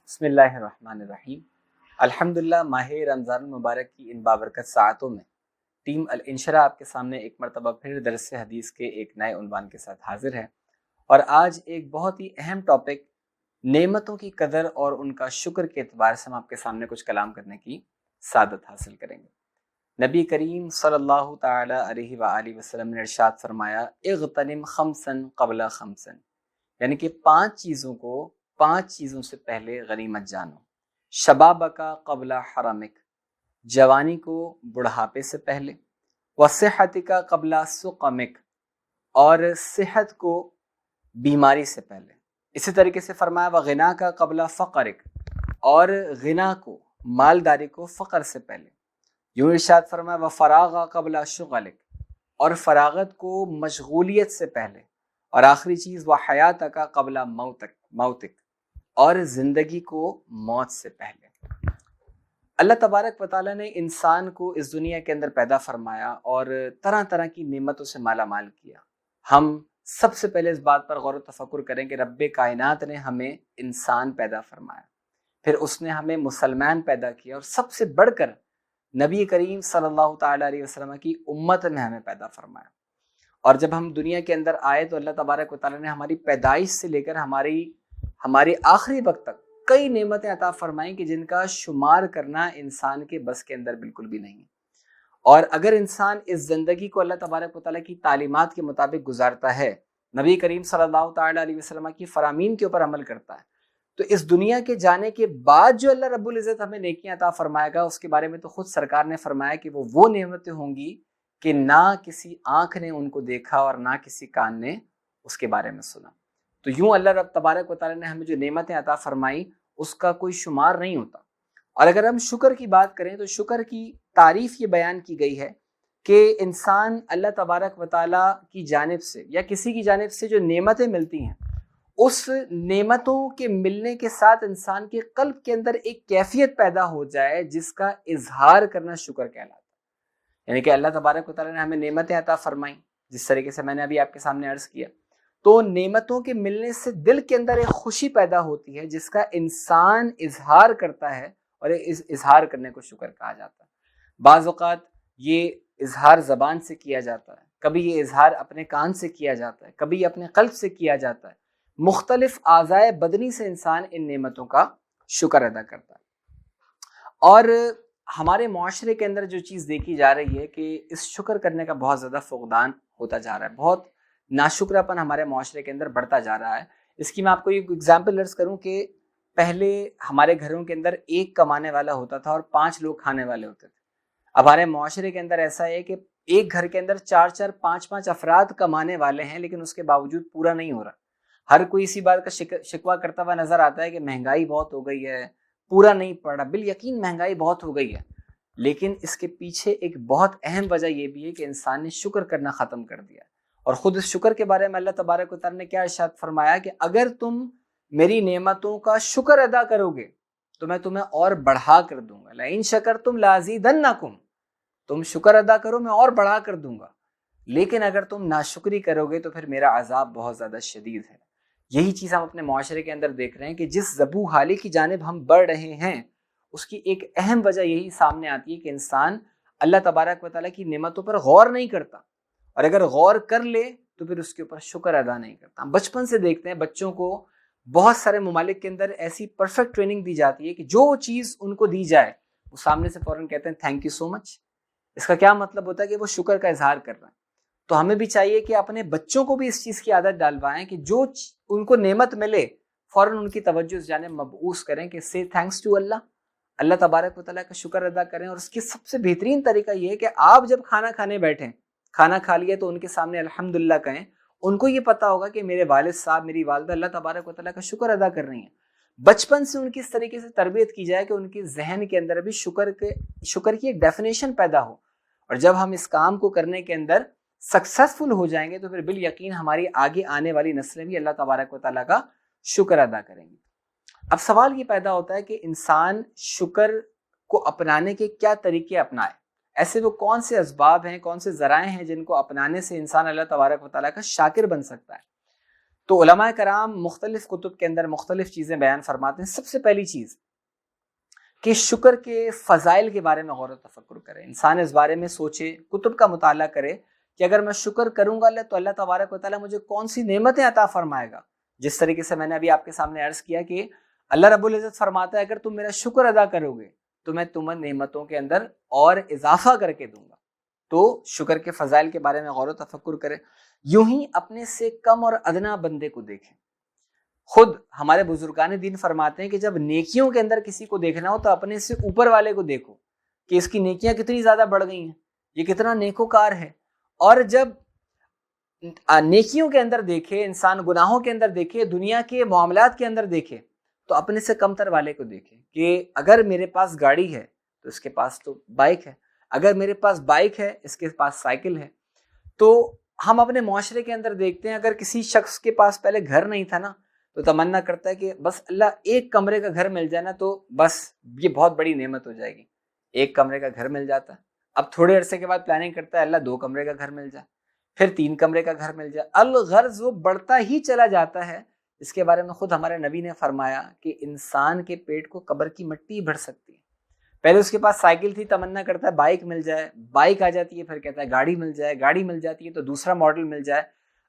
بسم اللہ الرحمن الرحیم۔ الحمدللہ، ماہ رمضان المبارک کی ان بابرکت ساعتوں میں ٹیم الانشرا آپ کے سامنے ایک مرتبہ پھر درس حدیث کے ایک نئے عنوان کے ساتھ حاضر ہے، اور آج ایک بہت ہی اہم ٹاپک نعمتوں کی قدر اور ان کا شکر کے اعتبار سے ہم آپ کے سامنے کچھ کلام کرنے کی سعادت حاصل کریں گے۔ نبی کریم صلی اللہ تعالی علیہ وآلہ وسلم نے ارشاد فرمایا، اغتنم خمسن قبل خمسن، یعنی کہ 5 چیزوں سے پہلے غنیمت جانو۔ شبابکا قبل حرمک، جوانی کو بڑھاپے سے پہلے، وصحتکا قبل سقمک، اور صحت کو بیماری سے پہلے۔ اسی طریقے سے فرمایا وغناکا قبل فقرک، اور غنا کو مالداری کو فقر سے پہلے۔ یوں ارشاد فرمایا وفراغا قبل شغلک، اور فراغت کو مشغولیت سے پہلے۔ اور آخری چیز وحیاتک قبل موتک، اور زندگی کو موت سے پہلے۔ اللہ تبارک و تعالیٰ نے انسان کو اس دنیا کے اندر پیدا فرمایا اور طرح طرح کی نعمتوں سے مالا مال کیا۔ ہم سب سے پہلے اس بات پر غور و تفکر کریں کہ رب کائنات نے ہمیں انسان پیدا فرمایا، پھر اس نے ہمیں مسلمان پیدا کیا، اور سب سے بڑھ کر نبی کریم صلی اللہ تعالیٰ علیہ وسلم کی امت میں ہمیں پیدا فرمایا۔ اور جب ہم دنیا کے اندر آئے تو اللہ تبارک و تعالیٰ نے ہماری پیدائش سے لے کر ہمارے آخری وقت تک کئی نعمتیں عطا فرمائیں کہ جن کا شمار کرنا انسان کے بس کے اندر بالکل بھی نہیں ہے۔ اور اگر انسان اس زندگی کو اللہ تبارک و تعالیٰ کی تعلیمات کے مطابق گزارتا ہے، نبی کریم صلی اللہ تعالیٰ علیہ وسلم کی فرامین کے اوپر عمل کرتا ہے، تو اس دنیا کے جانے کے بعد جو اللہ رب العزت ہمیں نیکیاں عطا فرمائے گا، اس کے بارے میں تو خود سرکار نے فرمایا کہ وہ نعمتیں ہوں گی کہ نہ کسی آنکھ نے ان کو دیکھا اور نہ کسی کان نے اس کے بارے میں سنا۔ تو یوں اللہ رب تبارک و تعالیٰ نے ہمیں جو نعمتیں عطا فرمائی اس کا کوئی شمار نہیں ہوتا۔ اور اگر ہم شکر کی بات کریں تو شکر کی تعریف یہ بیان کی گئی ہے کہ انسان اللہ تبارک و تعالیٰ کی جانب سے یا کسی کی جانب سے جو نعمتیں ملتی ہیں، اس نعمتوں کے ملنے کے ساتھ انسان کے قلب کے اندر ایک کیفیت پیدا ہو جائے جس کا اظہار کرنا شکر کہلاتا ہے۔ یعنی کہ اللہ تبارک و تعالیٰ نے ہمیں نعمتیں عطا فرمائیں، جس طریقے سے میں نے ابھی آپ کے سامنے عرض کیا، تو نعمتوں کے ملنے سے دل کے اندر ایک خوشی پیدا ہوتی ہے جس کا انسان اظہار کرتا ہے، اور اس اظہار کرنے کو شکر کہا جاتا ہے۔ بعض اوقات یہ اظہار زبان سے کیا جاتا ہے، کبھی یہ اظہار اپنے کان سے کیا جاتا ہے، کبھی یہ اپنے قلب سے کیا جاتا ہے۔ مختلف اعضائے بدنی سے انسان ان نعمتوں کا شکر ادا کرتا ہے۔ اور ہمارے معاشرے کے اندر جو چیز دیکھی جا رہی ہے کہ اس شکر کرنے کا بہت زیادہ فقدان ہوتا جا رہا ہے، بہت ناشکراپن ہمارے معاشرے کے اندر بڑھتا جا رہا ہے۔ اس کی میں آپ کو ایک ایگزامپل عرض کروں کہ پہلے ہمارے گھروں کے اندر ایک کمانے والا ہوتا تھا اور 5 لوگ کھانے والے ہوتے تھے۔ اب ہمارے معاشرے کے اندر ایسا ہے کہ ایک گھر کے اندر 4 5 افراد کمانے والے ہیں، لیکن اس کے باوجود پورا نہیں ہو رہا۔ ہر کوئی اسی بات کا شکوہ کرتا ہوا نظر آتا ہے کہ مہنگائی بہت ہو گئی ہے، پورا نہیں پڑ رہا۔ بالیقین مہنگائی بہت ہو گئی ہے، لیکن اس کے پیچھے ایک بہت اہم وجہ یہ بھی ہے کہ انسان نے شکر کرنا ختم کر دیا۔ اور خود اس شکر کے بارے میں اللہ تبارک و تعالیٰ نے کیا ارشاد فرمایا کہ اگر تم میری نعمتوں کا شکر ادا کرو گے تو میں تمہیں اور بڑھا کر دوں گا۔ لئن شکرتم لازیدنکم، تم شکر ادا کرو میں اور بڑھا کر دوں گا، لیکن اگر تم ناشکری کرو گے تو پھر میرا عذاب بہت زیادہ شدید ہے۔ یہی چیز ہم اپنے معاشرے کے اندر دیکھ رہے ہیں کہ جس ذبو حالی کی جانب ہم بڑھ رہے ہیں، اس کی ایک اہم وجہ یہی سامنے آتی ہے کہ انسان اللہ تبارک و تعالیٰ کی نعمتوں پر غور نہیں کرتا، اور اگر غور کر لے تو پھر اس کے اوپر شکر ادا نہیں کرتا۔ ہم بچپن سے دیکھتے ہیں بچوں کو بہت سارے ممالک کے اندر ایسی پرفیکٹ ٹریننگ دی جاتی ہے کہ جو چیز ان کو دی جائے وہ سامنے سے فوراً کہتے ہیں تھینک یو سو مچ۔ اس کا کیا مطلب ہوتا ہے کہ وہ شکر کا اظہار کر رہا ہے۔ تو ہمیں بھی چاہیے کہ اپنے بچوں کو بھی اس چیز کی عادت ڈالوائیں کہ جو ان کو نعمت ملے فوراً ان کی توجہ اس جانب مبعوث کریں کہ سے تھینکس ٹو اللہ، اللہ تبارک و تعالیٰ کا شکر ادا کریں۔ اور اس کی سب سے بہترین طریقہ یہ ہے کہ آپ جب کھانا کھانے بیٹھیں، کھانا کھا لیا تو ان کے سامنے الحمدللہ کہیں۔ ان کو یہ پتا ہوگا کہ میرے والد صاحب، میری والدہ اللہ تبارک و تعالیٰ کا شکر ادا کر رہی ہیں۔ بچپن سے ان کی اس طریقے سے تربیت کی جائے کہ ان کے ذہن کے اندر بھی شکر کی ایک ڈیفینیشن پیدا ہو، اور جب ہم اس کام کو کرنے کے اندر سکسیسفل ہو جائیں گے تو پھر بالیقین ہماری آگے آنے والی نسلیں بھی اللہ تبارک و تعالیٰ کا شکر ادا کریں گی۔ اب سوال یہ پیدا ہوتا ہے کہ انسان شکر کو اپنانے کے کیا طریقے اپنائے، ایسے وہ کون سے اسباب ہیں، کون سے ذرائع ہیں جن کو اپنانے سے انسان اللہ تبارک و تعالیٰ کا شاکر بن سکتا ہے۔ تو علماء کرام مختلف کتب کے اندر مختلف چیزیں بیان فرماتے ہیں. سب سے پہلی چیز کہ شکر کے فضائل کے بارے میں غور و تفکر کرے. انسان اس بارے میں سوچے, کتب کا مطالعہ کرے کہ اگر میں شکر کروں گا تو اللہ تبارک و تعالیٰ مجھے کون سی نعمتیں عطا فرمائے گا. جس طریقے سے میں نے ابھی آپ کے سامنے عرض کیا کہ اللہ رب العزت فرماتا ہے اگر تم میرا شکر ادا کرو گے تو میں تمہیں نعمتوں کے اندر اور اضافہ کر کے دوں گا. تو شکر کے فضائل کے بارے میں غور و تفکر کرے. یوں ہی اپنے سے کم اور ادنا بندے کو دیکھیں. خود ہمارے بزرگان دین فرماتے ہیں کہ جب نیکیوں کے اندر کسی کو دیکھنا ہو تو اپنے سے اوپر والے کو دیکھو کہ اس کی نیکیاں کتنی زیادہ بڑھ گئی ہیں, یہ کتنا نیکوکار ہے. اور جب نیکیوں کے اندر دیکھے, انسان گناہوں کے اندر دیکھے, دنیا کے معاملات کے اندر دیکھے, تو اپنے سے کم تر والے کو دیکھے کہ اگر میرے پاس گاڑی ہے تو اس کے پاس تو بائک ہے, اگر میرے پاس بائک ہے اس کے پاس سائیکل ہے. تو ہم اپنے معاشرے کے اندر دیکھتے ہیں اگر کسی شخص کے پاس پہلے گھر نہیں تھا نا تو تمنا کرتا ہے کہ بس اللہ ایک کمرے کا گھر مل جائے نا تو بس یہ بہت بڑی نعمت ہو جائے گی. ایک کمرے کا گھر مل جاتا ہے. اب تھوڑے عرصے کے بعد پلاننگ کرتا ہے اللہ 2 کمرے کا گھر مل جائے, پھر 3 کمرے کا گھر مل جائے. الغرض وہ بڑھتا ہی چلا جاتا ہے. اس کے بارے میں خود ہمارے نبی نے فرمایا کہ انسان کے پیٹ کو قبر کی مٹی بھر سکتی ہے. پہلے اس کے پاس سائیکل تھی, تمنا کرتا ہے بائک مل جائے, بائک آ جاتی ہے, پھر کہتا ہے گاڑی مل جائے, گاڑی مل جاتی ہے تو دوسرا ماڈل مل جائے.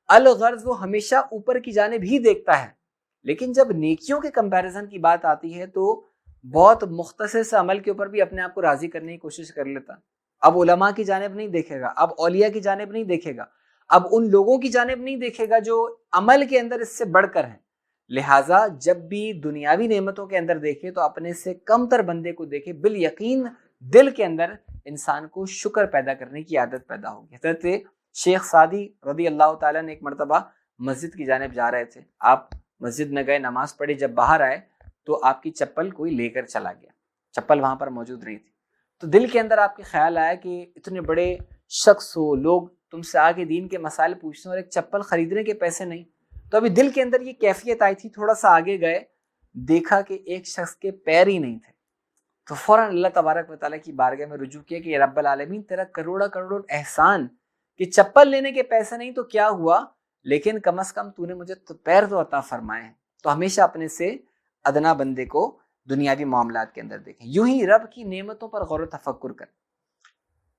الغرض وہ ہمیشہ اوپر کی جانب ہی دیکھتا ہے. لیکن جب نیکیوں کے کمپیریزن کی بات آتی ہے تو بہت مختصر سے عمل کے اوپر بھی اپنے آپ کو راضی کرنے کی کوشش کر لیتا. اب علماء کی جانب نہیں دیکھے گا, اب اولیاء کی جانب نہیں دیکھے گا, اب ان لوگوں کی جانب نہیں دیکھے گا جو عمل کے اندر اس سے بڑھ کر ہیں. لہٰذا جب بھی دنیاوی نعمتوں کے اندر دیکھے تو اپنے سے کم تر بندے کو دیکھے. بالیقین دل کے اندر انسان کو شکر پیدا کرنے کی عادت پیدا ہوگی. حضرت شیخ سعدی رضی اللہ تعالیٰ نے ایک مرتبہ مسجد کی جانب جا رہے تھے. آپ مسجد میں گئے, نماز پڑھی, جب باہر آئے تو آپ کی چپل کوئی لے کر چلا گیا. چپل وہاں پر موجود نہیں تھی. تو دل کے اندر آپ کے خیال آیا کہ اتنے بڑے شخص ہو, لوگ تم سے آگے دین کے مسائل پوچھتے ہیں اور ایک چپل خریدنے کے پیسے نہیں. تو ابھی دل کے اندر یہ کیفیت آئی تھی. تھوڑا سا آگے گئے, دیکھا کہ ایک شخص کے پیر ہی نہیں تھے. تو فوراً اللہ تبارک و تعالیٰ کی بارگاہ میں رجوع کیا کہ یا رب العالمین تیرا کروڑا کروڑ احسان کہ چپل لینے کے پیسے نہیں تو کیا ہوا, لیکن کم از کم تو نے مجھے تو پیر تو عطا فرمائے ہیں. تو ہمیشہ اپنے سے ادنا بندے کو دنیاوی معاملات کے اندر دیکھیں. یوں ہی رب کی نعمتوں پر غور و تفکر کریں.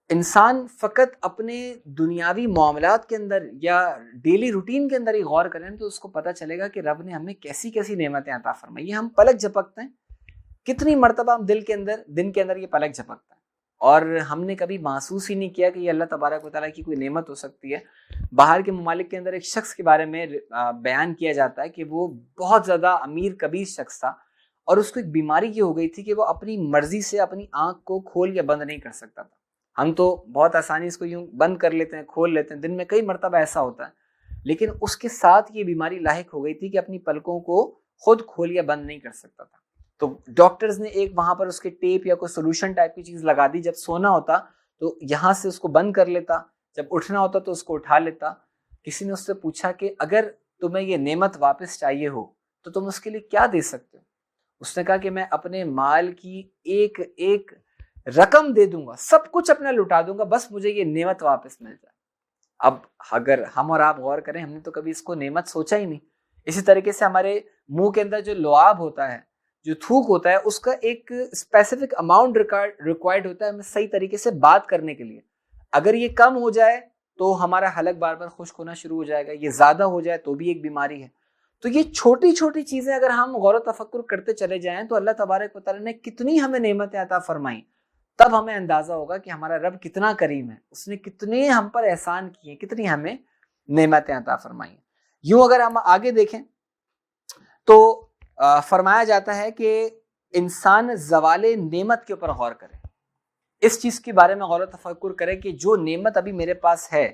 انسان فقط اپنے دنیاوی معاملات کے اندر یا ڈیلی روٹین کے اندر ہی غور کریں تو اس کو پتہ چلے گا کہ رب نے ہمیں کیسی کیسی نعمتیں عطا فرمائی. یہ ہم پلک جھپکتے ہیں, کتنی مرتبہ ہم دن کے اندر یہ پلک جھپکتا ہے اور ہم نے کبھی محسوس ہی نہیں کیا کہ یہ اللہ تبارک و تعالیٰ کی کوئی نعمت ہو سکتی ہے. باہر کے ممالک کے اندر ایک شخص کے بارے میں بیان کیا جاتا ہے کہ وہ بہت زیادہ امیر کبیر شخص تھا اور اس کو ایک بیماری یہ ہو گئی تھی کہ وہ اپنی مرضی سے اپنی آنکھ کو کھول یا بند نہیں کر سکتا تھا. ہم تو بہت آسانی اس کو یوں بند کر لیتے ہیں, کھول لیتے ہیں, دن میں کئی مرتبہ ایسا ہوتا ہے. لیکن اس کے ساتھ یہ بیماری لاحق ہو گئی تھی کہ اپنی پلکوں کو خود کھول یا بند نہیں کر سکتا تھا. تو ڈاکٹرز نے ایک وہاں پر اس کے ٹیپ یا کوئی سولوشن ٹائپ کی چیز لگا دی. جب سونا ہوتا تو یہاں سے اس کو بند کر لیتا, جب اٹھنا ہوتا تو اس کو اٹھا لیتا. کسی نے اس سے پوچھا کہ اگر تمہیں یہ نعمت واپس چاہیے ہو تو تم اس کے لیے کیا دے سکتے ہو؟ اس نے کہا کہ میں اپنے مال کی ایک ایک رقم دے دوں گا, سب کچھ اپنا لٹا دوں گا, بس مجھے یہ نعمت واپس مل جائے. اب اگر ہم اور آپ غور کریں, ہم نے تو کبھی اس کو نعمت سوچا ہی نہیں. اسی طریقے سے ہمارے منہ کے اندر جو لعاب ہوتا ہے, جو تھوک ہوتا ہے, اس کا ایک اسپیسیفک اماؤنٹ ریکوائرڈ ہوتا ہے ہمیں صحیح طریقے سے بات کرنے کے لیے. اگر یہ کم ہو جائے تو ہمارا حلق بار بار خشک ہونا شروع ہو جائے گا, یہ زیادہ ہو جائے تو بھی ایک بیماری ہے. تو یہ چھوٹی چھوٹی چیزیں اگر ہم غور و تفکر کرتے چلے جائیں تو اللہ تبارک و تعالیٰ نے کتنی ہمیں نعمتیں عطا فرمائیں, تب ہمیں اندازہ ہوگا کہ ہمارا رب کتنا کریم ہے, اس نے کتنے ہم پر احسان کیے, کتنی ہمیں نعمتیں عطا فرمائی. یوں اگر ہم آگے دیکھیں تو فرمایا جاتا ہے کہ انسان زوال نعمت کے اوپر غور کرے, اس چیز کے بارے میں غور و تفکر کرے کہ جو نعمت ابھی میرے پاس ہے,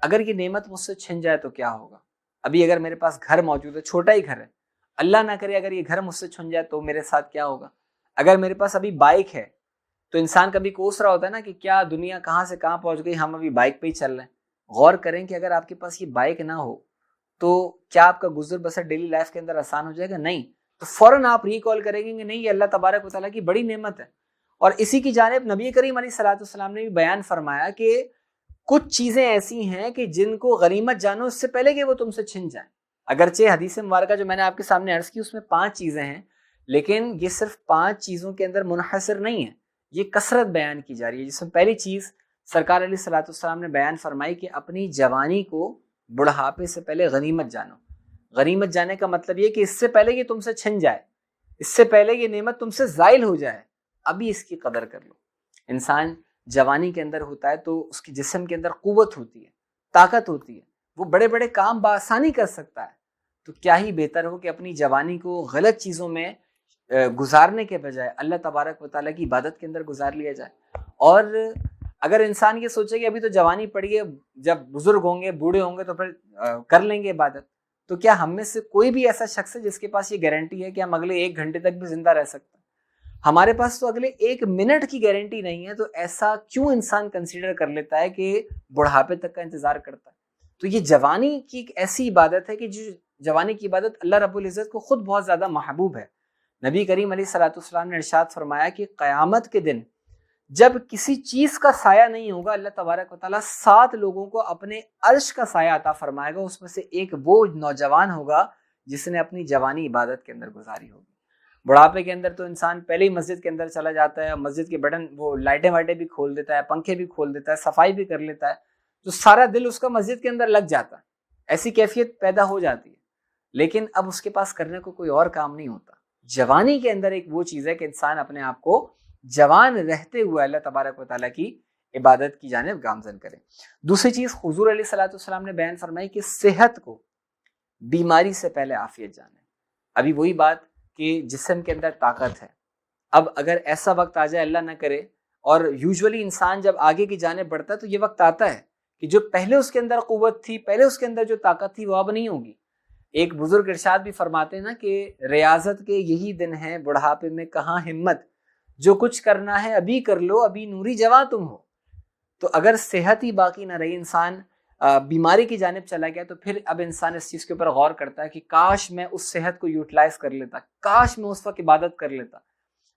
اگر یہ نعمت مجھ سے چھن جائے تو کیا ہوگا. ابھی اگر میرے پاس گھر موجود ہے, چھوٹا ہی گھر ہے, اللہ نہ کرے اگر یہ گھر مجھ سے چھن جائے تو میرے ساتھ کیا ہوگا. اگر میرے پاس ابھی بائک ہے تو انسان کبھی کوس رہا ہوتا ہے نا کہ کیا دنیا کہاں سے کہاں پہنچ گئی, ہم ابھی بائک پہ ہی چل رہے ہیں. غور کریں کہ اگر آپ کے پاس یہ بائک نہ ہو تو کیا آپ کا گزر بسر ڈیلی لائف کے اندر آسان ہو جائے گا؟ نہیں. تو فوراً آپ ریکال کریں گے کہ نہیں, یہ اللہ تبارک و تعالیٰ کی بڑی نعمت ہے. اور اسی کی جانب نبی کریم علیہ الصلوۃ والسلام نے بھی بیان فرمایا کہ کچھ چیزیں ایسی ہیں کہ جن کو غنیمت جانو اس سے پہلے کہ وہ تم سے چھن جائیں. اگرچہ حدیث مبارکہ جو میں نے آپ کے سامنے عرض کی اس میں 5 چیزیں ہیں، لیکن یہ صرف 5 چیزوں کے اندر منحصر نہیں ہے، یہ کثرت بیان کی جا رہی ہے، جس میں پہلی چیز سرکار علیہ الصلوۃ والسلام نے بیان فرمائی کہ اپنی جوانی کو بڑھاپے سے پہلے غنیمت جانو۔ غنیمت جانے کا مطلب یہ کہ اس سے پہلے یہ تم سے چھن جائے، اس سے پہلے یہ نعمت تم سے زائل ہو جائے، ابھی اس کی قدر کر لو۔ انسان جوانی کے اندر ہوتا ہے تو اس کے جسم کے اندر قوت ہوتی ہے، طاقت ہوتی ہے، وہ بڑے بڑے کام بآسانی کر سکتا ہے، تو کیا ہی بہتر ہو کہ اپنی جوانی کو غلط چیزوں میں گزارنے کے بجائے اللہ تبارک و تعالیٰ کی عبادت کے اندر گزار لیا جائے۔ اور اگر انسان یہ سوچے کہ ابھی تو جوانی پڑی ہے، جب بزرگ ہوں گے، بوڑھے ہوں گے تو پھر کر لیں گے عبادت، تو کیا ہم میں سے کوئی بھی ایسا شخص ہے جس کے پاس یہ گارنٹی ہے کہ ہم اگلے 1 گھنٹے تک بھی زندہ رہ سکتے ہیں؟ ہمارے پاس تو اگلے 1 منٹ کی گارنٹی نہیں ہے، تو ایسا کیوں انسان کنسیڈر کر لیتا ہے کہ بڑھاپے تک کا انتظار کرتا ہے؟ تو یہ جوانی کی ایک ایسی عبادت ہے کہ جو جوانی کی عبادت اللہ رب العزت کو خود بہت زیادہ محبوب ہے۔ نبی کریم علیہ الصلوۃ والسلام نے ارشاد فرمایا کہ قیامت کے دن جب کسی چیز کا سایہ نہیں ہوگا، اللہ تبارک و تعالیٰ 7 لوگوں کو اپنے عرش کا سایہ عطا فرمائے گا، اس میں سے ایک وہ نوجوان ہوگا جس نے اپنی جوانی عبادت کے اندر گزاری ہوگی۔ بڑھاپے کے اندر تو انسان پہلے ہی مسجد کے اندر چلا جاتا ہے، مسجد کے بٹن وہ لائٹیں وائٹیں بھی کھول دیتا ہے، پنکھے بھی کھول دیتا ہے، صفائی بھی کر لیتا ہے، تو سارا دل اس کا مسجد کے اندر لگ جاتا ہے، ایسی کیفیت پیدا ہو جاتی ہے، لیکن اب اس کے پاس کرنے کو کوئی اور کام نہیں ہوتا۔ جوانی کے اندر ایک وہ چیز ہے کہ انسان اپنے آپ کو جوان رہتے ہوئے اللہ تبارک و تعالیٰ کی عبادت کی جانب گامزن کرے۔ دوسری چیز حضور علیہ الصلوۃ والسلام نے بیان فرمائی کہ صحت کو بیماری سے پہلے عافیت جانے۔ ابھی وہی بات کہ جسم کے اندر طاقت ہے، اب اگر ایسا وقت آ جائے اللہ نہ کرے، اور یوزولی انسان جب آگے کی جانب بڑھتا ہے تو یہ وقت آتا ہے کہ جو پہلے اس کے اندر قوت تھی، پہلے اس کے اندر جو طاقت تھی وہ اب نہیں ہوگی۔ ایک بزرگ ارشاد بھی فرماتے ہیں نا کہ ریاضت کے یہی دن ہیں، بڑھاپے میں کہاں ہمت، جو کچھ کرنا ہے ابھی کر لو، ابھی نوری جواں تم ہو۔ تو اگر صحت ہی باقی نہ رہی، انسان بیماری کی جانب چلا گیا، تو پھر اب انسان اس چیز کے اوپر غور کرتا ہے کہ کاش میں اس صحت کو یوٹیلائز کر لیتا، کاش میں اس وقت عبادت کر لیتا۔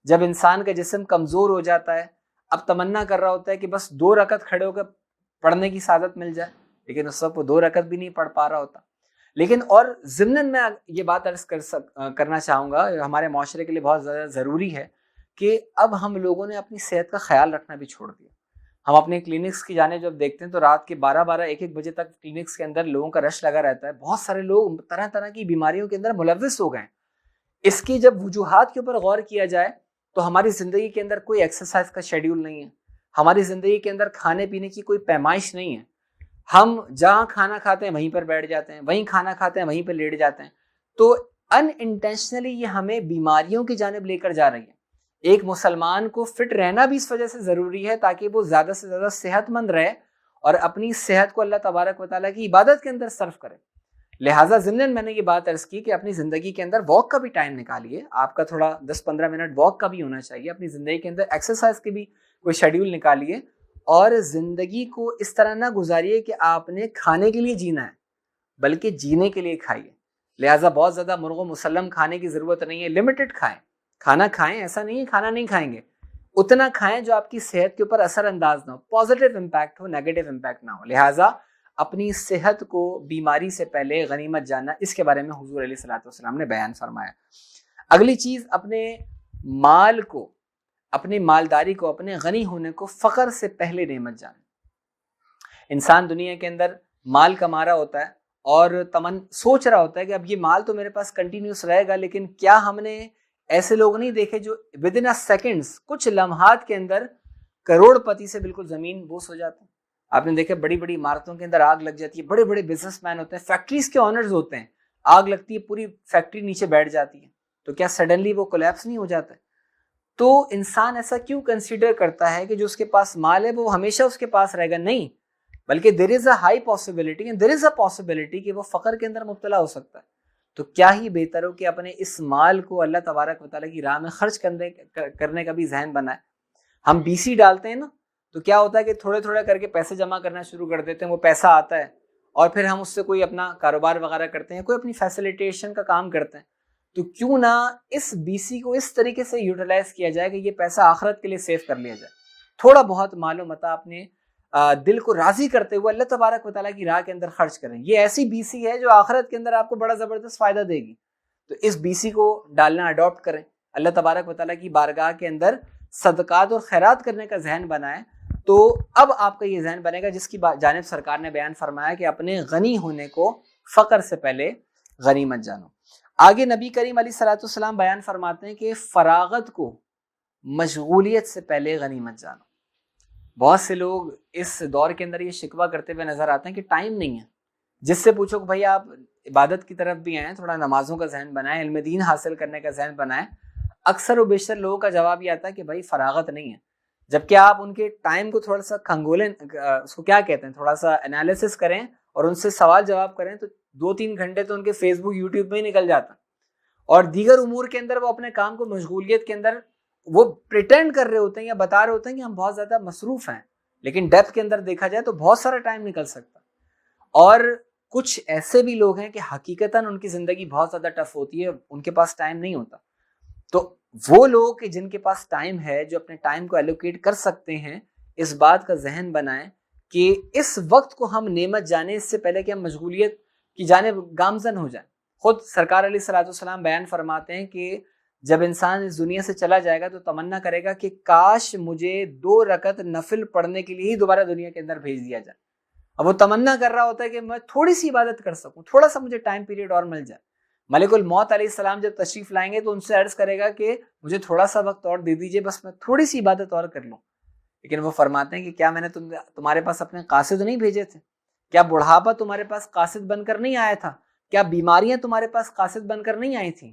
جب انسان کا جسم کمزور ہو جاتا ہے، اب تمنا کر رہا ہوتا ہے کہ بس 2 رکعت کھڑے ہو کر پڑھنے کی سعادت مل جائے، لیکن اس وقت وہ 2 رکعت بھی نہیں پڑھ پا رہا ہوتا۔ لیکن اور ضمناً میں یہ بات عرض کرنا چاہوں گا، ہمارے معاشرے کے لیے بہت زیادہ ضروری ہے کہ اب ہم لوگوں نے اپنی صحت کا خیال رکھنا بھی چھوڑ دیا۔ ہم اپنے کلینکس کی جانب جب دیکھتے ہیں تو رات کے 12 1 بجے تک کلینکس کے اندر لوگوں کا رش لگا رہتا ہے، بہت سارے لوگ طرح طرح کی بیماریوں کے اندر ملوث ہو گئے ہیں۔ اس کی جب وجوہات کے اوپر غور کیا جائے تو ہماری زندگی کے اندر کوئی ایکسرسائز کا شیڈیول نہیں ہے، ہماری زندگی کے اندر کھانے پینے کی کوئی پیمائش نہیں ہے، ہم جہاں کھانا کھاتے ہیں وہیں پر بیٹھ جاتے ہیں، وہیں کھانا کھاتے ہیں وہیں پر لیٹ جاتے ہیں، تو ان انٹینشنلی یہ ہمیں بیماریوں کی جانب لے کر جا رہی ہے۔ ایک مسلمان کو فٹ رہنا بھی اس وجہ سے ضروری ہے تاکہ وہ زیادہ سے زیادہ صحت مند رہے اور اپنی صحت کو اللہ تبارک و تعالیٰ کی عبادت کے اندر صرف کرے۔ لہٰذا ضمناً میں نے یہ بات عرض کی کہ اپنی زندگی کے اندر واک کا بھی ٹائم نکالیے، آپ کا تھوڑا 10-15 منٹ واک کا بھی ہونا چاہیے، اپنی زندگی کے اندر ایکسرسائز کی بھی کوئی شیڈیول نکالیے، اور زندگی کو اس طرح نہ گزاریے کہ آپ نے کھانے کے لیے جینا ہے بلکہ جینے کے لیے کھائیے۔ لہٰذا بہت زیادہ مرغ و مسلم کھانے کی ضرورت نہیں ہے، لمیٹڈ کھائیں، کھانا کھائیں، ایسا نہیں ہے کھانا نہیں کھائیں گے، اتنا کھائیں جو آپ کی صحت کے اوپر اثر انداز نہ ہو، پازیٹیو امپیکٹ ہو، نیگیٹو امپیکٹ نہ ہو۔ لہٰذا اپنی صحت کو بیماری سے پہلے غنیمت جاننا، اس کے بارے میں حضور علیہ الصلوۃ والسلام نے بیان فرمایا۔ اگلی چیز، اپنے مال کو، اپنی مالداری کو، اپنے غنی ہونے کو فقر سے پہلے نعمت جانے۔ انسان دنیا کے اندر مال کما رہا ہوتا ہے اور سوچ رہا ہوتا ہے کہ اب یہ مال تو میرے پاس کنٹینیوس رہے گا، لیکن کیا ہم نے ایسے لوگ نہیں دیکھے جو ودن سیکنڈز، کچھ لمحات کے اندر کروڑ پتی سے بالکل زمین بوس ہو جاتے ہیں؟ آپ نے دیکھا بڑی بڑی عمارتوں کے اندر آگ لگ جاتی ہے، بڑے بڑے بزنس مین ہوتے ہیں، فیکٹریز کے آنرز ہوتے ہیں، آگ لگتی ہے پوری فیکٹری نیچے بیٹھ جاتی ہے، تو کیا سڈنلی وہ کولیپس نہیں ہو جاتا ہے؟ تو انسان ایسا کیوں کنسیڈر کرتا ہے کہ جو اس کے پاس مال ہے وہ ہمیشہ اس کے پاس رہے گا؟ نہیں، بلکہ there is a high possibility and there is a possibility کہ وہ فقر کے اندر مبتلا ہو سکتا ہے۔ تو کیا ہی بہتر ہو کہ اپنے اس مال کو اللہ تبارک و تعالیٰ کی راہ میں خرچ کرنے کا بھی ذہن بنائے۔ ہم BC ڈالتے ہیں نا، تو کیا ہوتا ہے کہ تھوڑے تھوڑے کر کے پیسے جمع کرنا شروع کر دیتے ہیں، وہ پیسہ آتا ہے اور پھر ہم اس سے کوئی اپنا کاروبار وغیرہ کرتے ہیں، کوئی اپنی فیسیلیٹیشن کا کام کرتے ہیں۔ تو کیوں نہ اس BC کو اس طریقے سے یوٹیلائز کیا جائے کہ یہ پیسہ آخرت کے لیے سیو کر لیا جائے۔ تھوڑا بہت مال و متاع اپنے دل کو راضی کرتے ہوئے اللہ تبارک و تعالیٰ کی راہ کے اندر خرچ کریں. یہ ایسی بیسی ہے جو آخرت کے اندر آپ کو بڑا زبردست فائدہ دے گی. تو اس بیسی کو ڈالنا اڈاپٹ کریں. اللہ تبارک و تعالیٰ کی بارگاہ کے اندر صدقات اور خیرات کرنے کا ذہن بنائیں. تو اب آپ کا یہ ذہن بنے گا جس کی جانب سرکار نے بیان فرمایا کہ اپنے غنی ہونے کو فقر سے پہلے غنیمت جانو. آگے نبی کریم علیہ الصلوۃ والسلام بیان فرماتے ہیں کہ فراغت کو مشغولیت سے پہلے غنیمت جانو. بہت سے لوگ اس دور کے اندر یہ شکوہ کرتے ہوئے نظر آتے ہیں کہ ٹائم نہیں ہے. جس سے پوچھو کہ بھائی آپ عبادت کی طرف بھی آئیں, تھوڑا نمازوں کا ذہن بنائیں, علم دین حاصل کرنے کا ذہن بنائیں, اکثر و بیشتر لوگوں کا جواب یہ آتا ہے کہ بھائی فراغت نہیں ہے. جبکہ آپ ان کے ٹائم کو تھوڑا سا کھنگولیں, اس کو کیا کہتے ہیں, تھوڑا سا انالیسس کریں اور ان سے سوال جواب کریں تو 2-3 گھنٹے تو ان کے فیس بک یوٹیوب میں ہی نکل جاتا. اور دیگر امور کے اندر وہ اپنے کام کو مشغولیت کے اندر وہ پریٹینڈ کر رہے ہوتے ہیں یا بتا رہے ہوتے ہیں کہ ہم بہت زیادہ مصروف ہیں, لیکن ڈیپتھ کے اندر دیکھا جائے تو بہت سارا ٹائم نکل سکتا. اور کچھ ایسے بھی لوگ ہیں کہ حقیقتاً ان کی زندگی بہت زیادہ ٹف ہوتی ہے, ان کے پاس ٹائم نہیں ہوتا. تو وہ لوگ کہ جن کے پاس ٹائم ہے, جو اپنے ٹائم کو ایلوکیٹ کر سکتے ہیں, اس بات کا ذہن بنائیں کہ اس وقت کو ہم نعمت جانیں اس سے پہلے کہ ہم مشغولیت کی جانب گامزن ہو جائیں. خود سرکار علیہ الصلوۃ والسلام بیان فرماتے ہیں کہ جب انسان اس دنیا سے چلا جائے گا تو تمنا کرے گا کہ کاش مجھے 2 رکعت نفل پڑھنے کے لیے ہی دوبارہ دنیا کے اندر بھیج دیا جائے. اب وہ تمنا کر رہا ہوتا ہے کہ میں تھوڑی سی عبادت کر سکوں, تھوڑا سا مجھے ٹائم پیریڈ اور مل جائے. ملک الموت علیہ السلام جب تشریف لائیں گے تو ان سے عرض کرے گا کہ مجھے تھوڑا سا وقت اور دے دیجئے, بس میں تھوڑی سی عبادت اور کر لوں. لیکن وہ فرماتے ہیں کہ کیا میں نے تمہارے پاس اپنے قاصد نہیں بھیجے تھے؟ کیا بڑھاپا تمہارے پاس قاصد بن کر نہیں آیا تھا؟ کیا بیماریاں تمہارے پاس قاصد بن کر نہیں آئی تھیں؟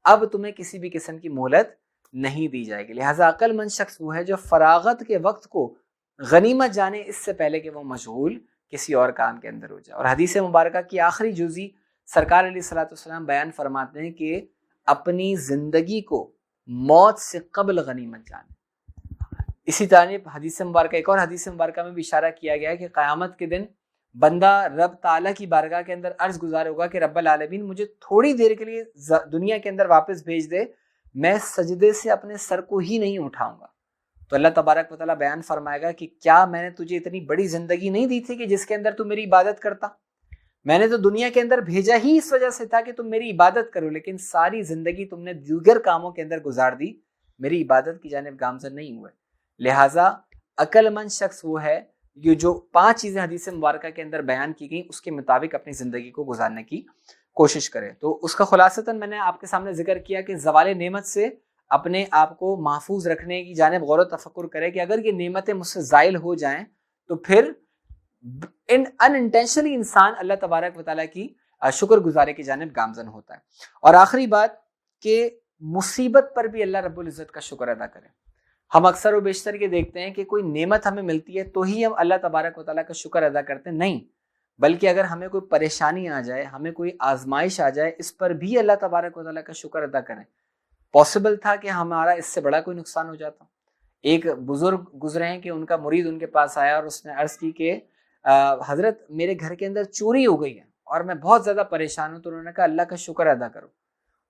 اب تمہیں کسی بھی قسم کی مہلت نہیں دی جائے گی. لہٰذا عقل مند شخص وہ ہے جو فراغت کے وقت کو غنیمت جانے اس سے پہلے کہ وہ مشغول کسی اور کام کے اندر ہو جائے. اور حدیث مبارکہ کی آخری جزی سرکار علیہ الصلوۃ والسلام بیان فرماتے ہیں کہ اپنی زندگی کو موت سے قبل غنیمت جانے. اسی طرح حدیث مبارکہ, ایک اور حدیث مبارکہ میں بھی اشارہ کیا گیا ہے کہ قیامت کے دن بندہ رب تعالیٰ کی بارگاہ کے اندر عرض گزار ہوگا کہ رب العالمین مجھے تھوڑی دیر کے لیے دنیا کے اندر واپس بھیج دے, میں سجدے سے اپنے سر کو ہی نہیں اٹھاؤں گا. تو اللہ تبارک و تعالیٰ بیان فرمائے گا کہ کیا میں نے تجھے اتنی بڑی زندگی نہیں دی تھی کہ جس کے اندر تو میری عبادت کرتا؟ میں نے تو دنیا کے اندر بھیجا ہی اس وجہ سے تھا کہ تم میری عبادت کرو, لیکن ساری زندگی تم نے دیگر کاموں کے اندر گزار دی, میری عبادت کی جانب گامزن نہیں ہوئے. لہٰذا عقل مند شخص وہ ہے یہ جو 5 چیزیں حدیث مبارکہ کے اندر بیان کی گئیں اس کے مطابق اپنی زندگی کو گزارنے کی کوشش کرے. تو اس کا خلاصتاً میں نے آپ کے سامنے ذکر کیا کہ زوال نعمت سے اپنے آپ کو محفوظ رکھنے کی جانب غور و تفکر کرے کہ اگر یہ نعمتیں مجھ سے زائل ہو جائیں تو پھر انٹینشنلی انسان اللہ تبارک و تعالیٰ کی شکر گزارے کی جانب گامزن ہوتا ہے. اور آخری بات کہ مصیبت پر بھی اللہ رب العزت کا شکر ادا کریں. ہم اکثر و بیشتر یہ دیکھتے ہیں کہ کوئی نعمت ہمیں ملتی ہے تو ہی ہم اللہ تبارک و تعالیٰ کا شکر ادا کرتے ہیں, نہیں, بلکہ اگر ہمیں کوئی پریشانی آ جائے, ہمیں کوئی آزمائش آ جائے, اس پر بھی اللہ تبارک و تعالیٰ کا شکر ادا کریں. پاسبل تھا کہ ہمارا اس سے بڑا کوئی نقصان ہو جاتا. ایک بزرگ گزرے ہیں کہ ان کا مرید ان کے پاس آیا اور اس نے عرض کی کہ حضرت میرے گھر کے اندر چوری ہو گئی ہے اور میں بہت زیادہ پریشان ہوں. تو انہوں نے کہا اللہ کا شکر ادا کرو.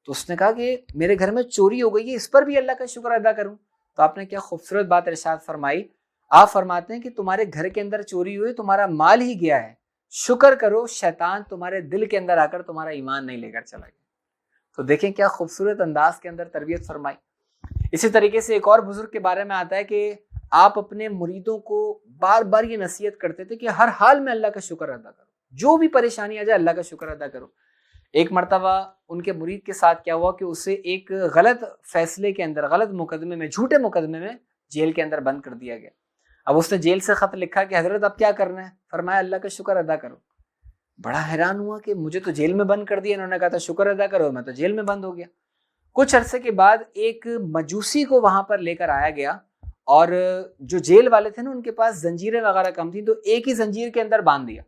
تو اس نے کہا کہ میرے گھر میں چوری ہو گئی ہے, اس پر بھی اللہ کا شکر ادا کروں. تو آپ نے کیا خوبصورت بات ارشاد فرمائی. آپ فرماتے ہیں کہ تمہارے گھر کے اندر چوری ہوئی, تمہارا مال ہی گیا ہے, شکر کرو شیطان تمہارے دل کے اندر آ کر تمہارا ایمان نہیں لے کر چلا گیا. تو دیکھیں کیا خوبصورت انداز کے اندر تربیت فرمائی. اسی طریقے سے ایک اور بزرگ کے بارے میں آتا ہے کہ آپ اپنے مریدوں کو بار بار یہ نصیحت کرتے تھے کہ ہر حال میں اللہ کا شکر ادا کرو, جو بھی پریشانی آ جائے اللہ کا شکر ادا کرو. ایک مرتبہ ان کے مرید کے ساتھ کیا ہوا کہ اسے ایک غلط فیصلے کے اندر, غلط مقدمے میں, جھوٹے مقدمے میں جیل کے اندر بند کر دیا گیا. اب اس نے جیل سے خط لکھا کہ حضرت اب کیا کرنا ہے؟ فرمایا اللہ کا شکر ادا کرو. بڑا حیران ہوا کہ مجھے تو جیل میں بند کر دیا, انہوں نے کہا تھا شکر ادا کرو, میں تو جیل میں بند ہو گیا. کچھ عرصے کے بعد ایک مجوسی کو وہاں پر لے کر آیا گیا اور جو جیل والے تھے نا ان کے پاس زنجیریں وغیرہ کم تھیں, تو ایک ہی زنجیر کے اندر باندھ دیا.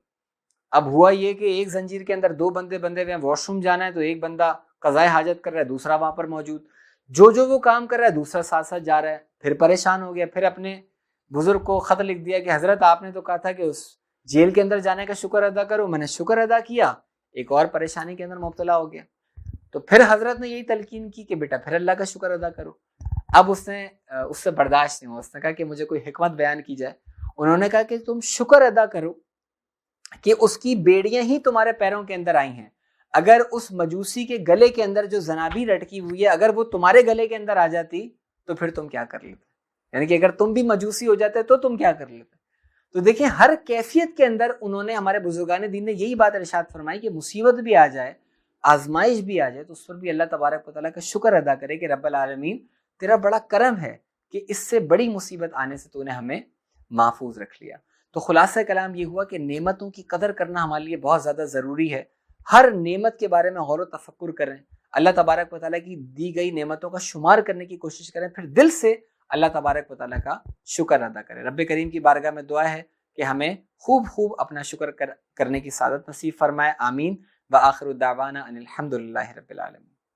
اب ہوا یہ کہ ایک زنجیر کے اندر 2 بندے بندے ہوئے ہیں, واش روم جانا ہے تو ایک بندہ قضائے حاجت کر رہا ہے, دوسرا وہاں پر موجود, جو وہ کام کر رہا ہے دوسرا ساتھ ساتھ جا رہا ہے. پھر پریشان ہو گیا, پھر اپنے بزرگ کو خط لکھ دیا کہ حضرت آپ نے تو کہا تھا کہ اس جیل کے اندر جانے کا شکر ادا کرو, میں نے شکر ادا کیا, ایک اور پریشانی کے اندر مبتلا ہو گیا. تو پھر حضرت نے یہی تلقین کی کہ بیٹا پھر اللہ کا شکر ادا کرو. اب اس سے برداشت نہیں ہوا, اس نے کہا کہ مجھے کوئی حکمت بیان کی جائے. انہوں نے کہا کہ تم شکر ادا کرو کہ اس کی بیڑیاں ہی تمہارے پیروں کے اندر آئی ہیں. اگر اس مجوسی کے گلے کے اندر جو زنابی لٹکی ہوئی ہے اگر وہ تمہارے گلے کے اندر آ جاتی تو پھر تم کیا کر لیتے؟ یعنی کہ اگر تم بھی مجوسی ہو جاتے تو تم کیا کر لیتے؟ تو دیکھیں ہر کیفیت کے اندر انہوں نے، ہمارے بزرگان دین نے یہی بات ارشاد فرمائی کہ مصیبت بھی آ جائے، آزمائش بھی آ جائے تو اس پر بھی اللہ تبارک و تعالیٰ کا شکر ادا کرے کہ رب العالمین تیرا بڑا کرم ہے کہ اس سے بڑی مصیبت آنے سے تو نے ہمیں محفوظ رکھ لیا. تو خلاصہ کلام یہ ہوا کہ نعمتوں کی قدر کرنا ہمارے لیے بہت زیادہ ضروری ہے. ہر نعمت کے بارے میں غور و تفکر کریں، اللہ تبارک و تعالیٰ کی دی گئی نعمتوں کا شمار کرنے کی کوشش کریں، پھر دل سے اللہ تبارک و تعالیٰ کا شکر ادا کریں. رب کریم کی بارگاہ میں دعا ہے کہ ہمیں خوب اپنا شکر کرنے کی سعادت نصیب فرمائے. آمین. وآخر دعوانا ان الحمد للہ رب العالمین.